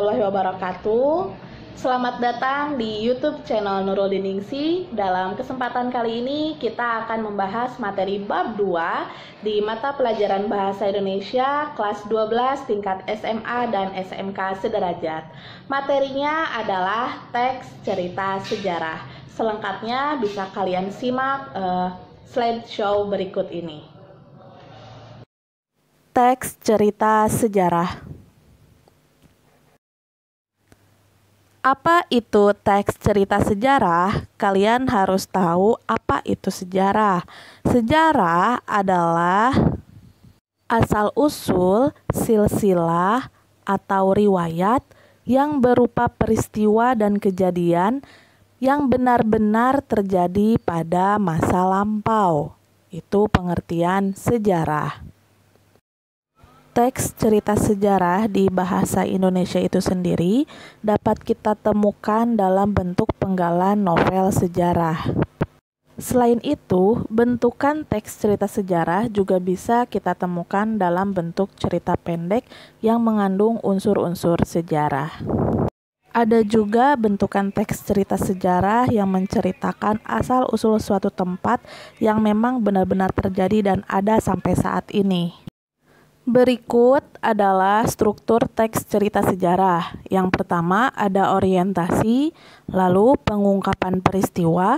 warahmatullahi wabarakatuh. Selamat datang di YouTube channel Nurul Diningsi. Dalam kesempatan kali ini kita akan membahas materi bab 2 di mata pelajaran Bahasa Indonesia kelas 12 tingkat SMA dan SMK sederajat. Materinya adalah teks cerita sejarah. Selengkapnya bisa kalian simak slideshow berikut ini. Teks cerita sejarah. Apa itu teks cerita sejarah? Kalian harus tahu apa itu sejarah. Sejarah adalah asal-usul, silsilah, atau riwayat yang berupa peristiwa dan kejadian yang benar-benar terjadi pada masa lampau. Itu pengertian sejarah. Teks cerita sejarah di bahasa Indonesia itu sendiri dapat kita temukan dalam bentuk penggalan novel sejarah. Selain itu, bentukan teks cerita sejarah juga bisa kita temukan dalam bentuk cerita pendek yang mengandung unsur-unsur sejarah. Ada juga bentukan teks cerita sejarah yang menceritakan asal-usul suatu tempat yang memang benar-benar terjadi dan ada sampai saat ini. Berikut adalah struktur teks cerita sejarah. Yang pertama ada orientasi, lalu pengungkapan peristiwa,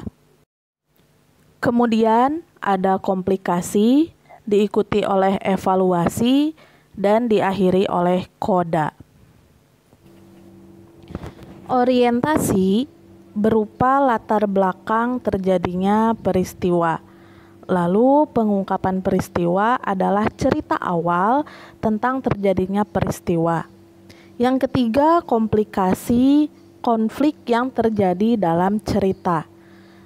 kemudian ada komplikasi, diikuti oleh evaluasi, dan diakhiri oleh koda. Orientasi berupa latar belakang terjadinya peristiwa. Lalu pengungkapan peristiwa adalah cerita awal tentang terjadinya peristiwa. Yang ketiga, komplikasi, konflik yang terjadi dalam cerita.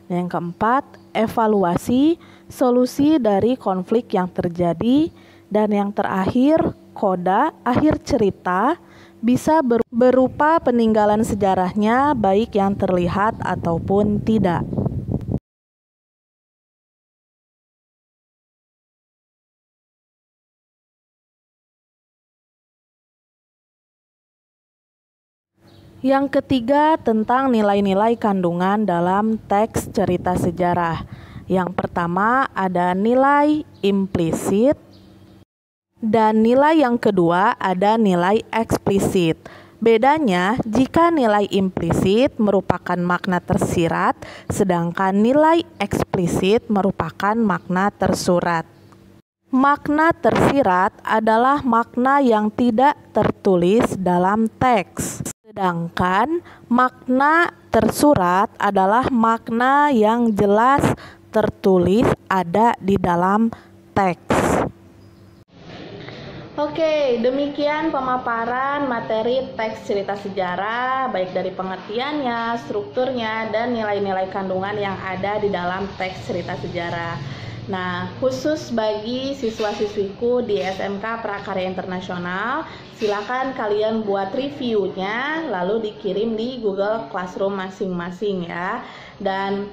Yang keempat, evaluasi, solusi dari konflik yang terjadi. Dan yang terakhir, koda, akhir cerita, bisa berupa peninggalan sejarahnya baik yang terlihat ataupun tidak. Yang ketiga tentang nilai-nilai kandungan dalam teks cerita sejarah. Yang pertama ada nilai implisit dan nilai yang kedua ada nilai eksplisit. Bedanya jika nilai implisit merupakan makna tersirat sedangkan nilai eksplisit merupakan makna tersurat. Makna tersirat adalah makna yang tidak tertulis dalam teks. Sedangkan makna tersurat adalah makna yang jelas tertulis ada di dalam teks. Oke, demikian pemaparan materi teks cerita sejarah, baik dari pengertiannya, strukturnya, dan nilai-nilai kandungan yang ada di dalam teks cerita sejarah. Nah, khusus bagi siswa-siswiku di SMK Prakarya Internasional, silakan kalian buat reviewnya lalu dikirim di Google Classroom masing-masing ya. Dan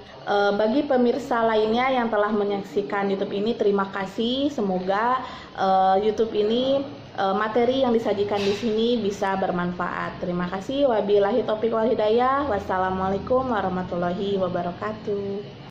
bagi pemirsa lainnya yang telah menyaksikan YouTube ini, terima kasih. Semoga YouTube ini materi yang disajikan di sini bisa bermanfaat. Terima kasih. Wabillahi taufiq wal hidayah. Wassalamualaikum warahmatullahi wabarakatuh.